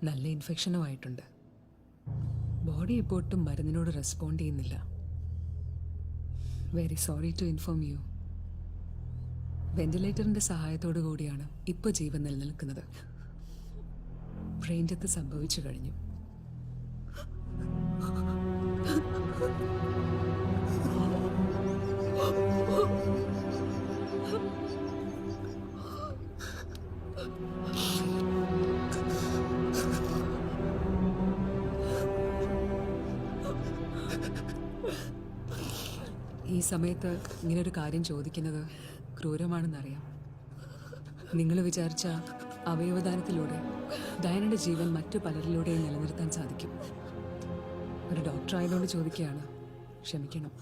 നല്ല ഇൻഫെക്ഷനും ആയിട്ടുണ്ട്. ബോഡി ഇപ്പോൾ ഒട്ടും മരുന്നിനോട് റെസ്പോണ്ട് ചെയ്യുന്നില്ല. Very sorry to inform you. വെന്റിലേറ്ററിന്റെ സഹായത്തോടു കൂടിയാണ് ഇപ്പോൾ ജീവൻ നിലനിൽക്കുന്നത്. ബ്രെയിൻ ഡെത്ത് സംഭവിച്ചു കഴിഞ്ഞു. ഈ സമയത്ത് ഇങ്ങനൊരു കാര്യം ചോദിക്കുന്നത് ക്രൂരമാണെന്നറിയാം. നിങ്ങൾ വിചാരിച്ച അവയവദാനത്തിലൂടെ ഡയനയുടെ ജീവൻ മറ്റു പലരിലൂടെയും നിലനിർത്താൻ സാധിക്കും. ഒരു ഡോക്ടർ ആയതുകൊണ്ട് ചോദിക്കുകയാണ്, ക്ഷമിക്കണം.